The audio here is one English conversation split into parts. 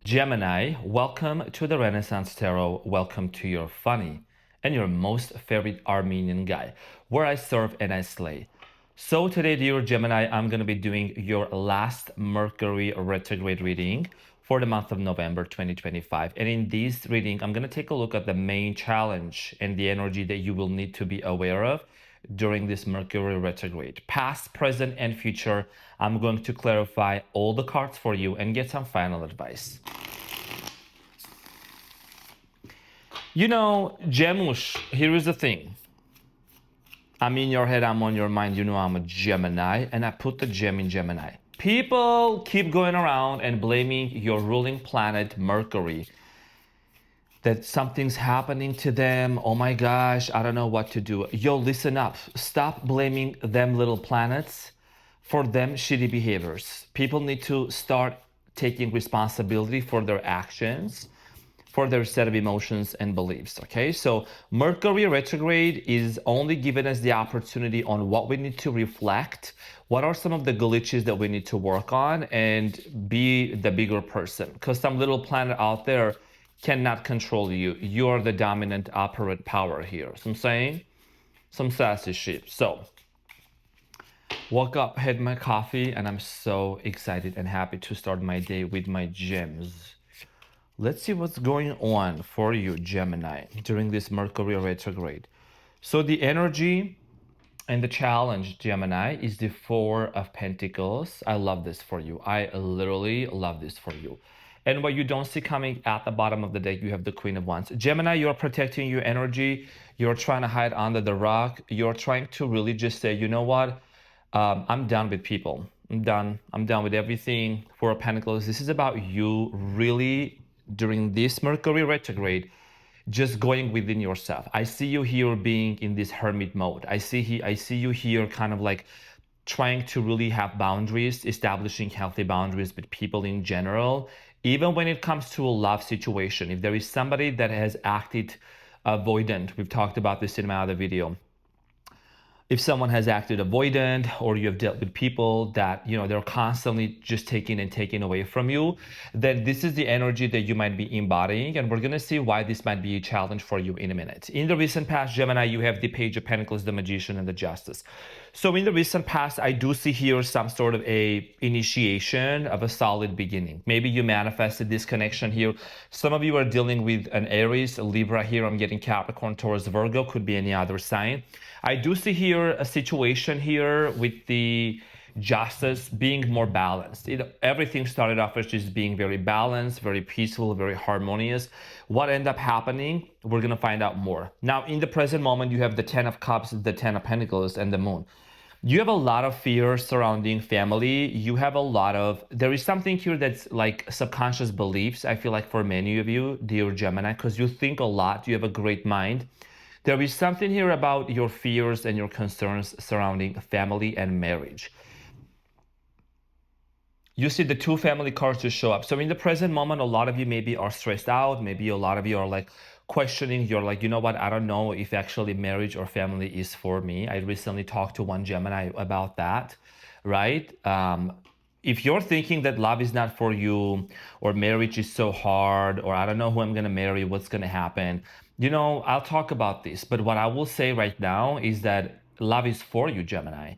Gemini, welcome to the Renaissance Tarot. Welcome to your funny and your most favorite Armenian guy, where I serve and I slay. So today, dear Gemini, I'm going to be doing your last Mercury retrograde reading for the month of November 2025. And in this reading, I'm going to take a look at the main challenge and the energy that you will need to be aware of during this Mercury retrograde. Past, present, and future. I'm going to clarify all the cards for you and get some final advice. You know, Gemush, here is the thing. I'm in your head, I'm on your mind. You know I'm a Gemini, and I put the gem in Gemini. People keep going around and blaming your ruling planet, Mercury, that something's happening to them. Oh my gosh, I don't know what to do. Yo, listen up. Stop blaming them little planets for them shitty behaviors. People need to start taking responsibility for their actions, for their set of emotions and beliefs, okay? So Mercury retrograde is only giving us the opportunity on what we need to reflect, what are some of the glitches that we need to work on, and be the bigger person. Because some little planet out there cannot control you. You're the dominant operant power here. So I'm saying some sassy shit. So woke up, had my coffee, and I'm so excited and happy to start my day with my gems. Let's see what's going on for you, Gemini, during this Mercury retrograde. So the energy and the challenge, Gemini, is the Four of Pentacles. I love this for you. I literally love this for you. And what you don't see coming at the bottom of the deck, you have the Queen of Wands. Gemini, you're protecting your energy. You're trying to hide under the rock. You're trying to really just say, you know what? I'm done with people. I'm done. I'm done with everything. Four of Pentacles. This is about you really, during this Mercury retrograde, just going within yourself. I see you here being in this hermit mode. I see you here kind of like trying to really have boundaries, establishing healthy boundaries with people in general. Even when it comes to a love situation, if there is somebody that has acted avoidant, we've talked about this in my other video. If someone has acted avoidant, or you have dealt with people that, you know, they're constantly just taking and taking away from you, then this is the energy that you might be embodying. And we're going to see why this might be a challenge for you in a minute. In the recent past, Gemini, you have the Page of Pentacles, the Magician, and the Justice. So in the recent past, I do see here some sort of a initiation of a solid beginning. Maybe you manifested this connection here. Some of you are dealing with an Aries, a Libra here. I'm getting Capricorn, Taurus, Virgo, could be any other sign. I do see here a situation here with the Justice being more balanced. Everything started off as just being very balanced, very peaceful, very harmonious. What ended up happening, we're going to find out more. Now, in the present moment, you have the Ten of Cups, the Ten of Pentacles, and the Moon. You have a lot of fear surrounding family. You have a lot of, there is something here that's like subconscious beliefs, I feel like for many of you, dear Gemini, because you think a lot, you have a great mind. There is something here about your fears and your concerns surrounding family and marriage. You see the two family cards just show up. So in the present moment, a lot of you maybe are stressed out. Maybe a lot of you are like questioning. You're like, you know what? I don't know if actually marriage or family is for me. I recently talked to one Gemini about that, right? If you're thinking that love is not for you, or marriage is so hard, or I don't know who I'm going to marry, what's going to happen, you know, I'll talk about this. But what I will say right now is that love is for you, Gemini.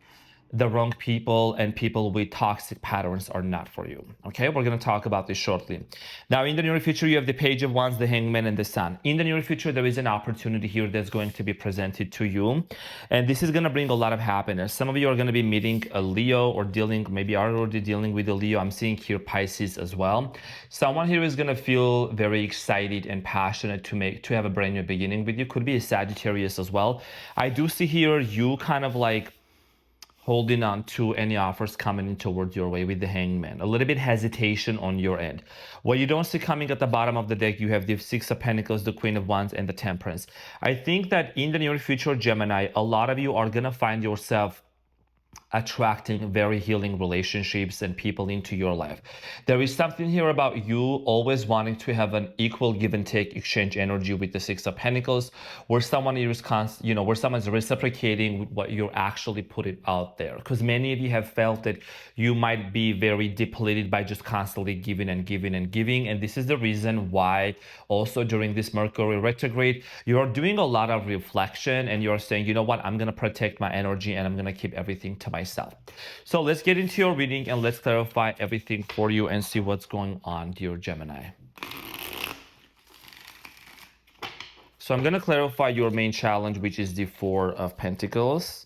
The wrong people and people with toxic patterns are not for you. Okay, we're going to talk about this shortly. Now, in the near future, you have the Page of Wands, the Hangman, and the Sun. In the near future, there is an opportunity here that's going to be presented to you. And this is going to bring a lot of happiness. Some of you are going to be meeting a Leo, or dealing, maybe are already dealing with a Leo. I'm seeing here Pisces as well. Someone here is going to feel very excited and passionate to have a brand new beginning with you. Could be a Sagittarius as well. I do see here you kind of like holding on to any offers coming in towards your way with the Hangman. A little bit hesitation on your end. What you don't see coming at the bottom of the deck, you have the Six of Pentacles, the Queen of Wands, and the Temperance. I think that in the near future, Gemini, a lot of you are going to find yourself attracting very healing relationships and people into your life. There is something here about you always wanting to have an equal give and take exchange energy with the Six of Pentacles, where someone is where someone's reciprocating with what you're actually putting out there. Because many of you have felt that you might be very depleted by just constantly giving and giving and giving. And this is the reason why also during this Mercury retrograde, you're doing a lot of reflection and you're saying, you know what, I'm going to protect my energy and I'm going to keep everything to myself. So let's get into your reading and let's clarify everything for you and see what's going on, dear Gemini. So I'm going to clarify your main challenge, which is the Four of Pentacles.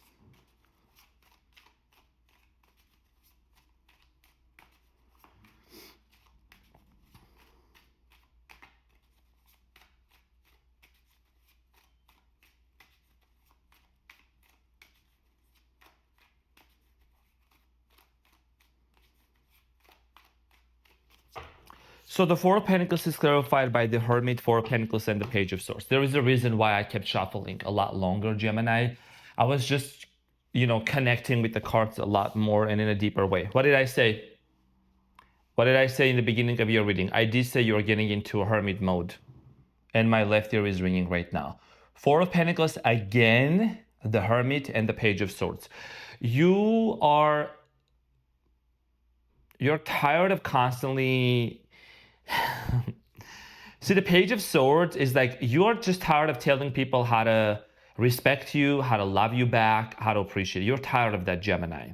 So the Four of Pentacles is clarified by the Hermit, Four of Pentacles, and the Page of Swords. There is a reason why I kept shuffling a lot longer, Gemini. I was just, connecting with the cards a lot more and in a deeper way. What did I say? What did I say in the beginning of your reading? I did say you're getting into a Hermit mode. And my left ear is ringing right now. Four of Pentacles, again, the Hermit, and the Page of Swords. You're tired of constantly... See, the Page of Swords is like you're just tired of telling people how to respect you, how to love you back, how to appreciate you. You're tired of that, Gemini.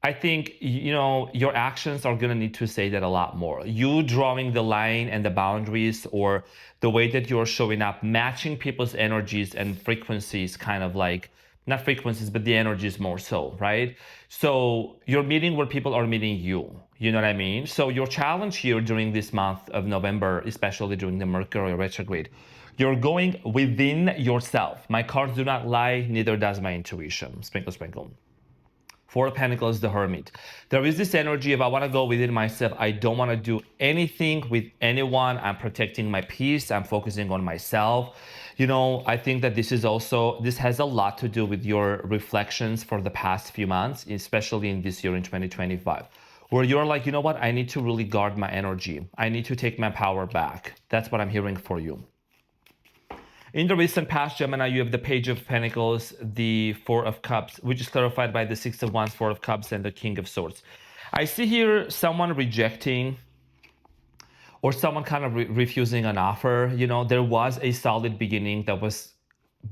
I think, your actions are going to need to say that a lot more. You drawing the line and the boundaries, or the way that you're showing up, matching people's energies and frequencies, kind of like, not frequencies, but the energies more so, right? So you're meeting where people are meeting you. You know what I mean? So your challenge here during this month of November, especially during the Mercury retrograde, you're going within yourself. My cards do not lie, neither does my intuition. Sprinkle, sprinkle. Four of Pentacles, the Hermit. There is this energy of I want to go within myself. I don't want to do anything with anyone. I'm protecting my peace. I'm focusing on myself. I think that this has a lot to do with your reflections for the past few months, especially in this year in 2025, where you're like, you know what? I need to really guard my energy. I need to take my power back. That's what I'm hearing for you. In the recent past, Gemini, you have the Page of Pentacles, the Four of Cups, which is clarified by the Six of Wands, Four of Cups, and the King of Swords. I see here someone rejecting or someone kind of refusing an offer. There was a solid beginning that was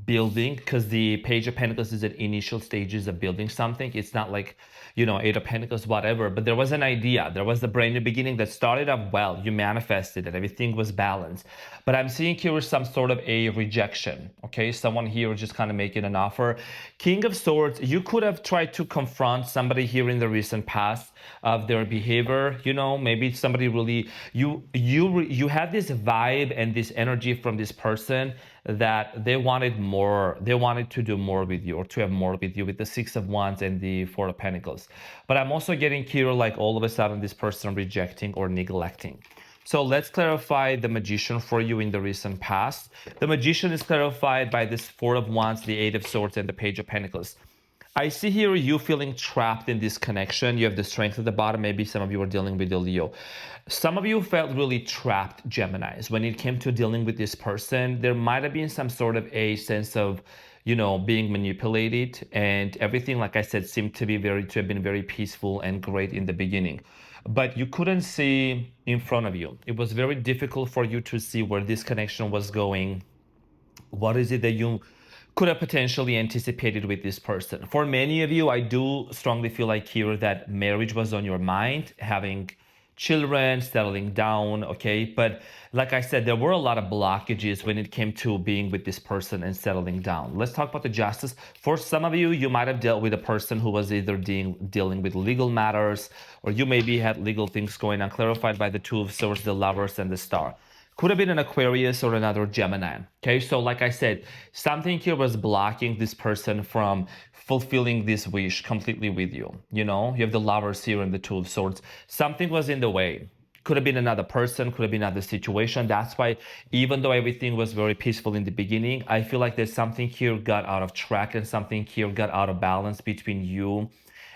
building, because the Page of Pentacles is at initial stages of building something. It's not like, Eight of Pentacles, whatever, but there was an idea. There was the brand new beginning that started up well. You manifested it. Everything was balanced. But I'm seeing here some sort of a rejection, okay? Someone here just kind of making an offer. King of Swords, you could have tried to confront somebody here in the recent past of their behavior. Maybe somebody really, you had this vibe and this energy from this person that they wanted more. They wanted to do more with you, or to have more with you, with the Six of Wands and the Four of Pentacles. But I'm also getting here like all of a sudden this person rejecting or neglecting. So let's clarify the Magician for you in the recent past. The Magician is clarified by this Four of Wands, the Eight of Swords, and the Page of Pentacles. I see here you feeling trapped in this connection. You have the Strength at the bottom. Maybe some of you are dealing with the Leo. Some of you felt really trapped, Geminis. When it came to dealing with this person, there might have been some sort of a sense of, being manipulated, and everything, like I said, seemed to have been very peaceful and great in the beginning. But you couldn't see in front of you. It was very difficult for you to see where this connection was going. What is it that you could have potentially anticipated with this person? For many of you, I do strongly feel like here that marriage was on your mind, having children, settling down, okay? But like I said, there were a lot of blockages when it came to being with this person and settling down. Let's talk about the Justice. For some of you, you might have dealt with a person who was either dealing with legal matters, or you maybe had legal things going on, clarified by the Two of Swords, the Lovers, and the Star. Could have been an Aquarius or another Gemini. Okay, so like I said, something here was blocking this person from fulfilling this wish completely with you. You have the Lovers here and the Two of Swords. Something was in the way. Could have been another person, could have been another situation. That's why, even though everything was very peaceful in the beginning, I feel like there's something here got out of track and something here got out of balance between you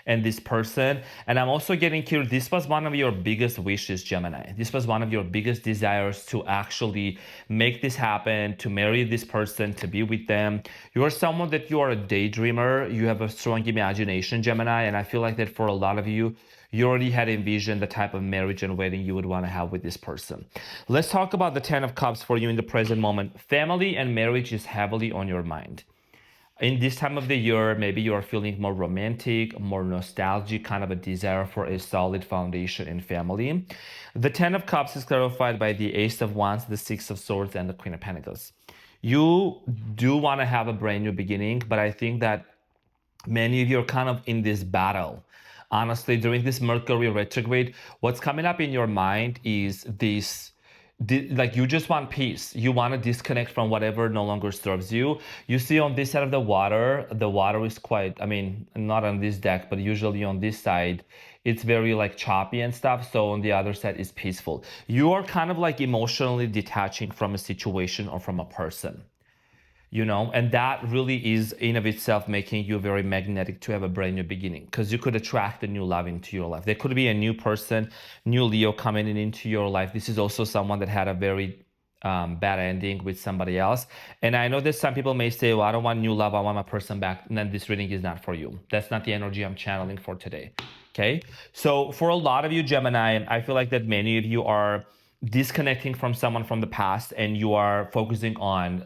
and this person. And I'm also getting curious, this was one of your biggest wishes, Gemini. This was one of your biggest desires to actually make this happen, to marry this person, to be with them. You're someone that you are a daydreamer. You have a strong imagination, Gemini. And I feel like that for a lot of you, you already had envisioned the type of marriage and wedding you would want to have with this person. Let's talk about the 10 of Cups for you in the present moment. Family and marriage is heavily on your mind. In this time of the year, maybe you are feeling more romantic, more nostalgic, kind of a desire for a solid foundation in family. The 10 of Cups is clarified by the Ace of Wands, the Six of Swords, and the Queen of Pentacles. You do want to have a brand new beginning, but I think that many of you are kind of in this battle. Honestly, during this Mercury retrograde, what's coming up in your mind is this, like you just want peace. You want to disconnect from whatever no longer serves you. You see on this side of the water is quite, I mean, not on this deck, but usually on this side, it's very like choppy and stuff. So on the other side is peaceful. You are kind of like emotionally detaching from a situation or from a person. And that really is in of itself making you very magnetic to have a brand new beginning, because you could attract a new love into your life. There could be a new person, new Leo coming into your life. This is also someone that had a very bad ending with somebody else. And I know that some people may say, well, I don't want new love, I want my person back. And then this reading is not for you. That's not the energy I'm channeling for today. Okay. So for a lot of you, Gemini, I feel like that many of you are disconnecting from someone from the past, and you are focusing on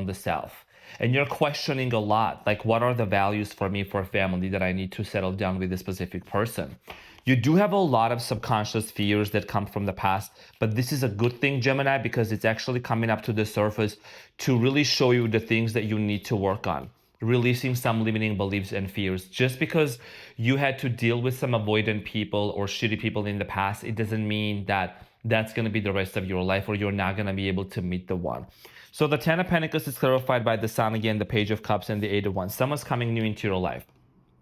the self, and you're questioning a lot, like, what are the values for me, for family, that I need to settle down with a specific person. You do have a lot of subconscious fears that come from the past, but this is a good thing, Gemini, because it's actually coming up to the surface to really show you the things that you need to work on, releasing some limiting beliefs and fears. Just because you had to deal with some avoidant people or shitty people in the past, it doesn't mean that that's going to be the rest of your life, or you're not going to be able to meet the one. So the 10 of Pentacles is clarified by the Sun again, the Page of Cups, and the 8 of Wands. Someone's coming new into your life.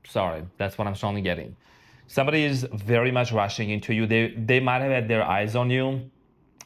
Sorry, that's what I'm strongly getting. Somebody is very much rushing into you. They might have had their eyes on you.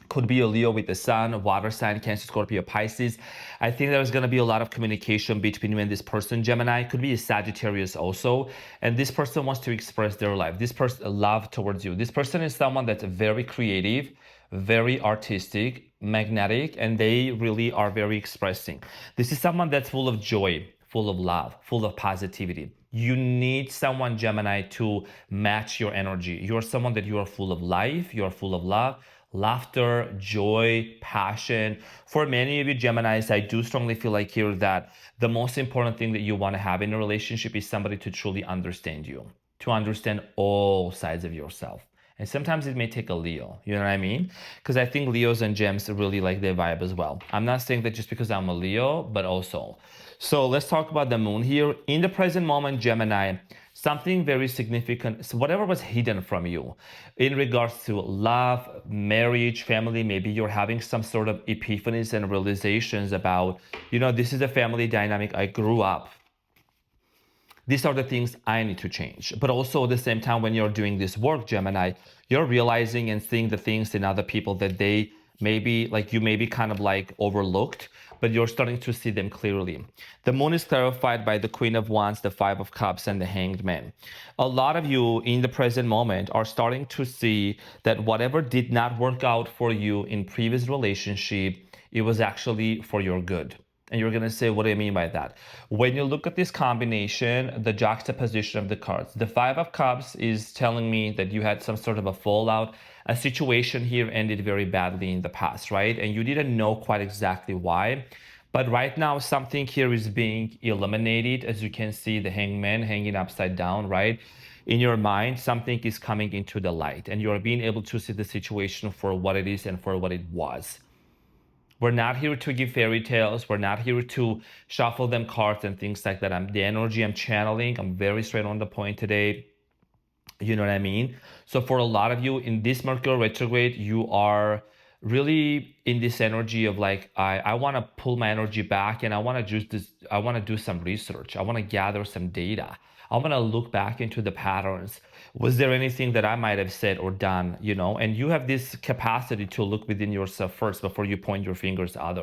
Could be a Leo with the Sun, water sign, Cancer, Scorpio, Pisces. I think there's going to be a lot of communication between you and this person, Gemini. Could be a Sagittarius also. And this person wants to express their life. This person, love towards you. This person is someone that's very creative, very artistic, magnetic, and they really are very expressing. This is someone that's full of joy, full of love, full of positivity. You need someone, Gemini, to match your energy. You're someone that you are full of life, you're full of love, laughter, joy, passion. For many of you Geminis, I do strongly feel like here that the most important thing that you want to have in a relationship is somebody to truly understand you, to understand all sides of yourself. And sometimes it may take a Leo, you know what I mean? Because I think Leos and Gems really like their vibe as well. I'm not saying that just because I'm a Leo, but also. So let's talk about the moon here. In the present moment, Gemini, something very significant, so whatever was hidden from you in regards to love, marriage, family, maybe you're having some sort of epiphanies and realizations about, this is a family dynamic I grew up. These are the things I need to change. But also at the same time, when you're doing this work, Gemini, you're realizing and seeing the things in other people that they maybe, like you maybe kind of like overlooked, but you're starting to see them clearly. The moon is clarified by the Queen of Wands, the Five of Cups, and the Hanged Man. A lot of you in the present moment are starting to see that whatever did not work out for you in previous relationship, it was actually for your good. And you're going to say, what do you mean by that? When you look at this combination, the juxtaposition of the cards, the Five of Cups is telling me that you had some sort of a fallout. A situation here ended very badly in the past, right? And you didn't know quite exactly why. But right now, something here is being eliminated. As you can see, the Hangman hanging upside down, right? In your mind, something is coming into the light, and you're being able to see the situation for what it is and for what it was. We're not here to give fairy tales. We're not here to shuffle them cards and things like that. The energy I'm channeling, I'm very straight on the point today. You know what I mean? So for a lot of you in this Mercury retrograde, you are really in this energy of like, I want to pull my energy back, and I want to do some research. I want to gather some data. I want to look back into the patterns. Was there anything that I might have said or done, and you have this capacity to look within yourself first before you point your fingers at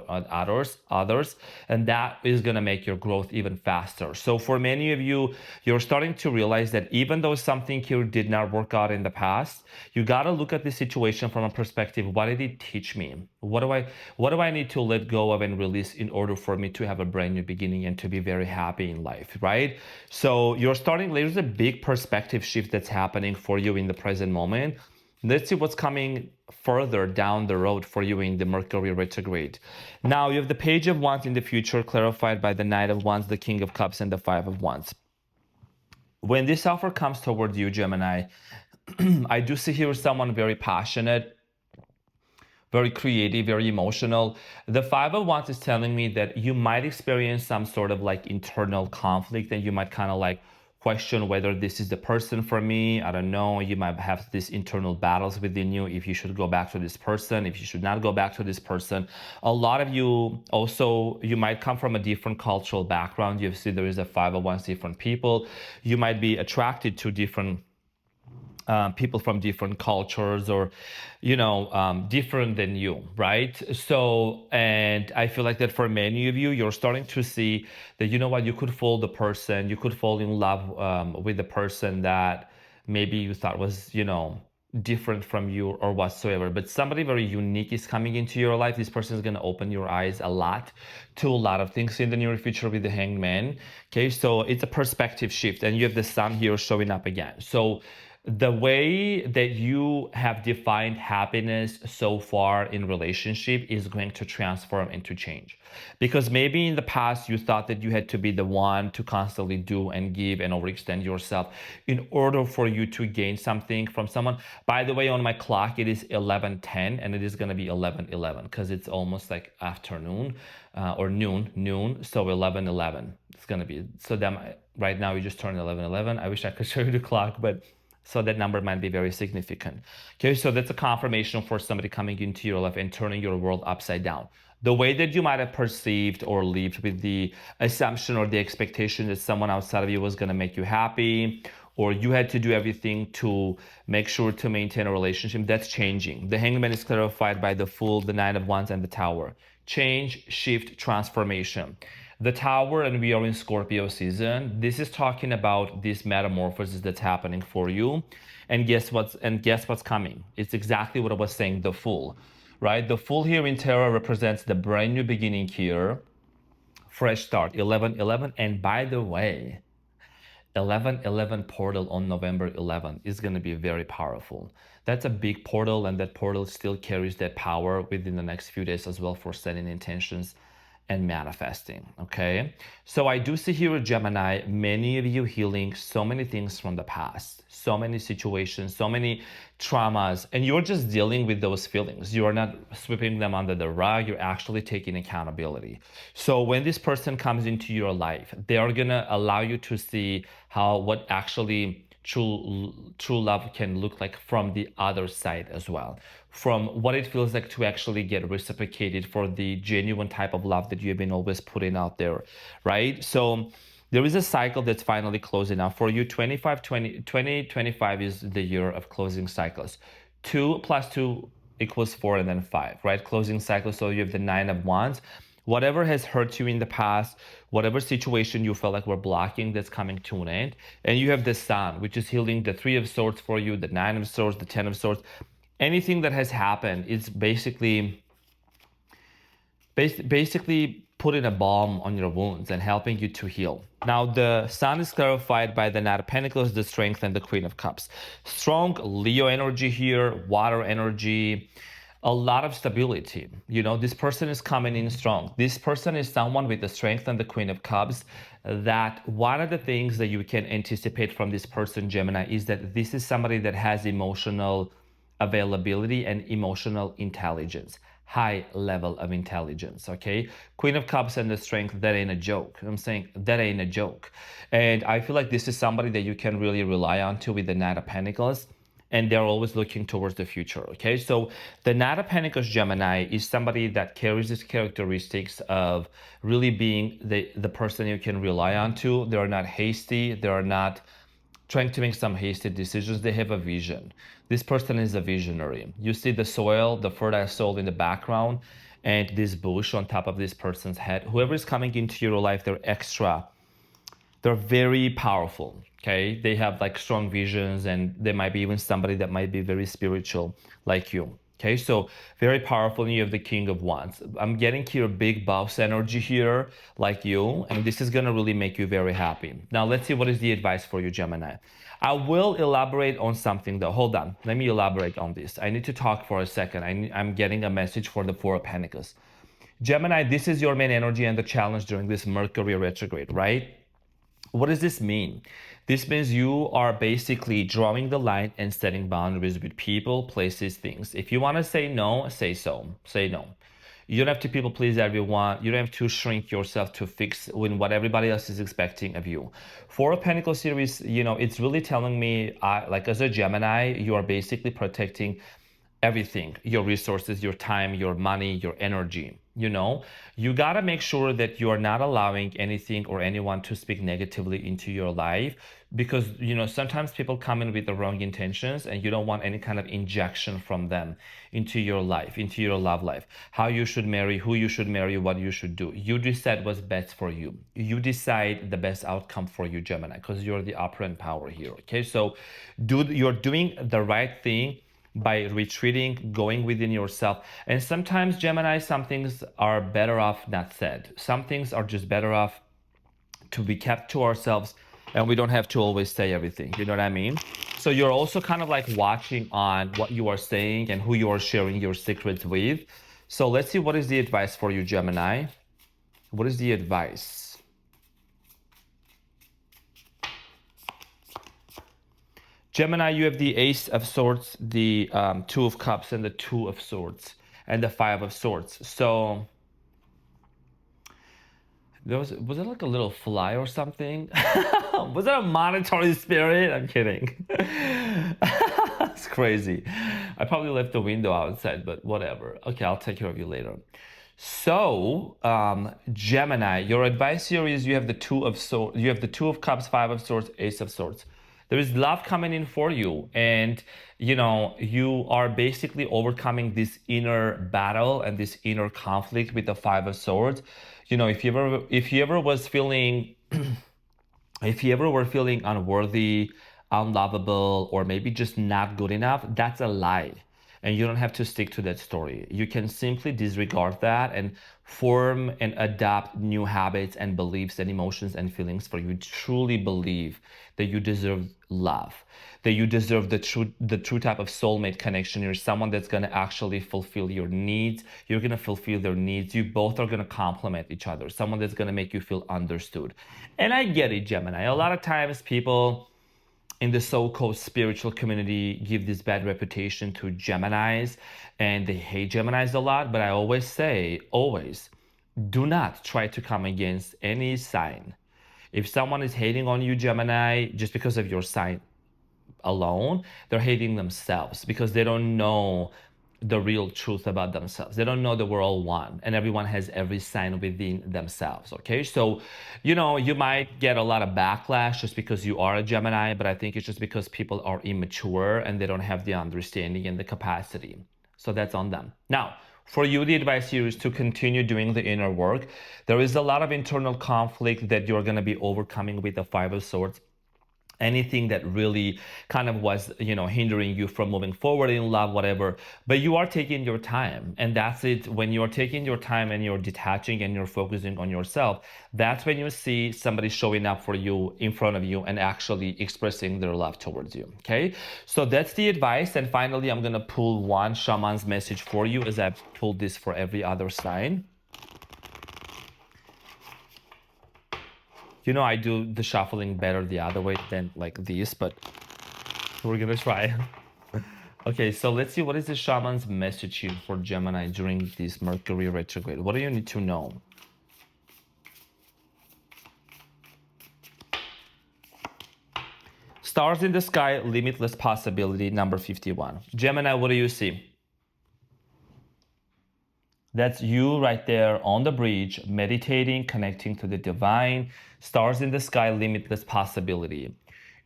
others, and that is going to make your growth even faster. So for many of you, you're starting to realize that even though something here did not work out in the past, you got to look at the situation from a perspective. What did it teach me? What do I need to let go of and release in order for me to have a brand new beginning and to be very happy in life, right? So there's a big perspective shift that's happening for you in the present moment. Let's see what's coming further down the road for you in the Mercury retrograde. Now you have the Page of Wands in the future, clarified by the Knight of Wands, the King of Cups, and the Five of Wands. When this offer comes towards you, Gemini, I do see here someone very passionate, very creative, very emotional. The Five of Wands is telling me that you might experience some sort of like internal conflict, and you might kind of like question whether this is the person for me. I don't know. You might have these internal battles within you, if you should go back to this person, if you should not go back to this person. A lot of you also, you might come from a different cultural background. You see there is a Five of Wands, different people. You might be attracted to different people from different cultures, or different than you, right? So, and I feel like that for many of you, you're starting to see that, you could fall in love with the person that maybe you thought was different from you or whatsoever, but somebody very unique is coming into your life. This person is going to open your eyes a lot to a lot of things in the near future with the Hanged Man. Okay, so it's a perspective shift, and you have the Sun here showing up again. So the way that you have defined happiness so far in relationship is going to transform and to change, because maybe in the past you thought that you had to be the one to constantly do and give and overextend yourself in order for you to gain something from someone. By the way, on my clock it is 11:10, and it is going to be 11:11 because it's almost like afternoon or noon, so 11:11 it's going to be. So that right now you just turned 11:11. I wish I could show you the clock, but so that number might be very significant. Okay, so that's a confirmation for somebody coming into your life and turning your world upside down. The way that you might have perceived or lived with the assumption or the expectation that someone outside of you was going to make you happy, or you had to do everything to make sure to maintain a relationship, that's changing. The Hangman is clarified by the Fool, the Nine of Wands, and the Tower. Change, shift, transformation. The Tower, and we are in Scorpio season. This is talking about this metamorphosis that's happening for you. And guess what's coming? It's exactly what I was saying, the Fool, right? The Fool here in tarot represents the brand new beginning here, fresh start, 11:11. And by the way, 11:11 portal on November 11th is going to be very powerful. That's a big portal, and that portal still carries that power within the next few days as well for setting intentions and manifesting. Okay, so I do see here, Gemini, many of you healing so many things from the past, so many situations, so many traumas, and you're just dealing with those feelings. You are not sweeping them under the rug. You're actually taking accountability. So when this person comes into your life, they are gonna allow you to see what actually true love can look like from the other side as well, from what it feels like to actually get reciprocated for the genuine type of love that you've been always putting out there, right? So there is a cycle that's finally closing out for you. 2025 is the year of closing cycles. 2 + 2 = 4, and then 5, right? Closing cycle. So you have the Nine of Wands. Whatever has hurt you in the past, whatever situation you felt like were blocking, that's coming to an end. And you have the Sun, which is healing, the Three of Swords for you, the Nine of Swords, the Ten of Swords. Anything that has happened is basically putting a balm on your wounds and helping you to heal. Now, the Sun is clarified by the Knight of Pentacles, the Strength, and the Queen of Cups. Strong Leo energy here, water energy, a lot of stability. This person is coming in strong. This person is someone with the Strength and the Queen of Cups, that one of the things that you can anticipate from this person, Gemini, is that this is somebody that has emotional availability and emotional intelligence, high level of intelligence. Okay, Queen of Cups and the Strength, that ain't a joke. I'm saying that ain't a joke. And I feel like this is somebody that you can really rely on to with the Knight of Pentacles, and they're always looking towards the future. Okay, so the Knight of Pentacles, Gemini, is somebody that carries these characteristics of really being the person you can rely on to. They're not hasty, they're not trying to make some hasty decisions. They have a vision. This person is a visionary. You see the soil, the fertile soil in the background, and this bush on top of this person's head. Whoever is coming into your life, they're very powerful. Okay, they have like strong visions, and they might be even somebody that might be very spiritual like you. Okay, so very powerful, and you have the King of Wands. I'm getting here big boss energy here, like you, and this is gonna really make you very happy. Now let's see what is the advice for you, Gemini. I will elaborate on something though. Hold on, let me elaborate on this. I need to talk for a second. I'm getting a message for the Four of Pentacles. Gemini, this is your main energy and the challenge during this Mercury retrograde, right? What does this mean? This means you are basically drawing the line and setting boundaries with people, places, things. If you want to say no, say so. Say no. You don't have to people please everyone. You don't have to shrink yourself to fix when what everybody else is expecting of you. For a Pentacle series, you know, it's really telling me, like as a Gemini, you are basically protecting everything, your resources, your time, your money, your energy. You know, you got to make sure that you are not allowing anything or anyone to speak negatively into your life, because, you know, sometimes people come in with the wrong intentions and you don't want any kind of injection from them into your life, into your love life, how you should marry, who you should marry, what you should do. You decide what's best for you. You decide the best outcome for you, Gemini, because you're the operant power here. Okay, so you're doing the right thing by retreating, going within yourself. And sometimes, Gemini, some things are better off not said. Some things are just better off to be kept to ourselves, and we don't have to always say everything. You know what I mean? So you're also kind of like watching on what you are saying and who you are sharing your secrets with. So let's see what is the advice for you, Gemini. What is the advice? Gemini, you have the Ace of Swords, the Two of Cups, and the Two of Swords, and the Five of Swords. So, was it like a little fly or something? Was that a monetary spirit? I'm kidding. It's crazy. I probably left the window outside, but whatever. Okay, I'll take care of you later. So, Gemini, your advice here is you have the Two of Swords, you have the Two of Cups, Five of Swords, Ace of Swords. There is love coming in for you, and you know, you are basically overcoming this inner battle and this inner conflict with the Five of Swords. You know, if you ever was feeling if you ever were feeling unworthy, unlovable, or maybe just not good enough, that's a lie. And you don't have to stick to that story. You can simply disregard that and form and adopt new habits and beliefs and emotions and feelings, for you truly believe that you deserve love, that you deserve the true type of soulmate connection. You're someone that's going to actually fulfill your needs. You're going to fulfill their needs. You both are going to complement each other. Someone that's going to make you feel understood. And I get it, Gemini. A lot of times people in the so-called spiritual community give this bad reputation to Geminis, and they hate Geminis a lot. But I always say, always, do not try to come against any sign. If someone is hating on you, Gemini, just because of your sign alone, they're hating themselves, because they don't know the real truth about themselves. They don't know that we're all one and everyone has every sign within themselves. Okay, so you know, you might get a lot of backlash just because you are a Gemini, but I think it's just because people are immature and they don't have the understanding and the capacity. So that's on them. Now, for you, the advice here is to continue doing the inner work. There is a lot of internal conflict that you're going to be overcoming with the Five of Swords. Anything that really kind of was, you know, hindering you from moving forward in love, whatever. But you are taking your time, and that's it. When you're taking your time and you're detaching and you're focusing on yourself, that's when you see somebody showing up for you in front of you and actually expressing their love towards you. Okay, so that's the advice. And finally, I'm gonna pull one shaman's message for you, as I've pulled this for every other sign. You know, I do the shuffling better the other way than like this, but we're gonna try. Okay, so let's see, what is the shaman's message here for Gemini during this Mercury retrograde? What do you need to know? Stars in the sky, limitless possibility, number 51. Gemini, what do you see? That's you right there on the bridge, meditating, connecting to the divine. Stars in the sky, limitless possibility.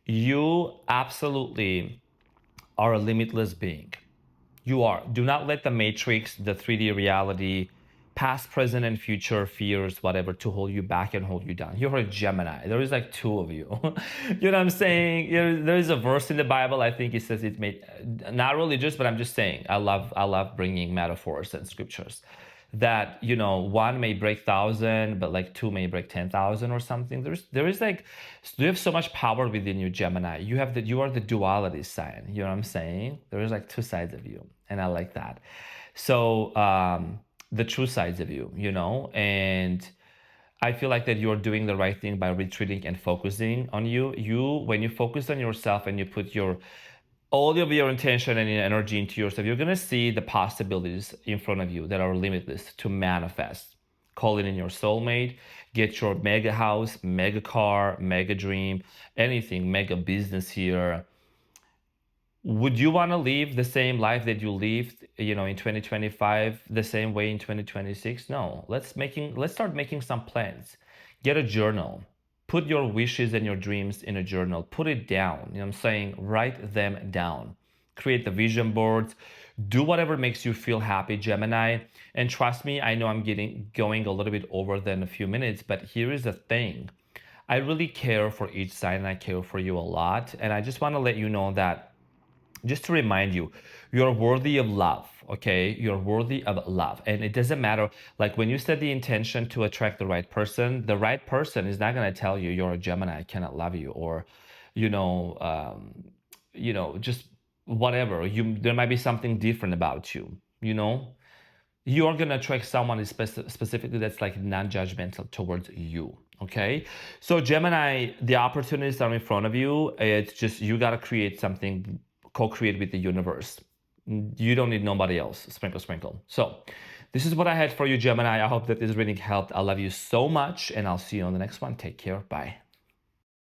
You absolutely are a limitless being. You are. Do not let the matrix, the 3D reality, past, present, and future fears, whatever, to hold you back and hold you down. You're a Gemini. There is like two of you. You know what I'm saying? There is a verse in the Bible. I think it says it made, not religious, but I'm just saying. I love bringing metaphors and scriptures. That one may break 1,000, but like two may break 10,000 or something. There is like, you have so much power within you, Gemini. You are the duality sign. You know what I'm saying? There is like two sides of you, and I like that. So the true sides of you, and I feel like that you're doing the right thing by retreating and focusing on you. When you focus on yourself and you put all of your intention and your energy into yourself, you're gonna see the possibilities in front of you that are limitless to manifest. Call it in your soulmate, get your mega house, mega car, mega dream, anything, mega business here. Would you want to live the same life that you lived, in 2025, the same way in 2026? No. Let's start making some plans. Get a journal. Put your wishes and your dreams in a journal. Put it down. You know what I'm saying? Write them down. Create the vision boards. Do whatever makes you feel happy, Gemini. And trust me, I know I'm going a little bit over than a few minutes, but here is the thing. I really care for each sign, and I care for you a lot. And I just want to let you know that, just to remind you, you're worthy of love, okay? You're worthy of love. And it doesn't matter, like when you set the intention to attract the right person is not going to tell you you're a Gemini, I cannot love you, or, just whatever. There might be something different about you, you're gonna attract someone specifically that's like non-judgmental towards you. Okay, so Gemini, the opportunities are in front of you. It's just you gotta create something, co-create with the universe. You don't need nobody else. Sprinkle, sprinkle. So this is what I had for you, Gemini. I hope that this reading helped. I love you so much, and I'll see you on the next one. Take care. Bye.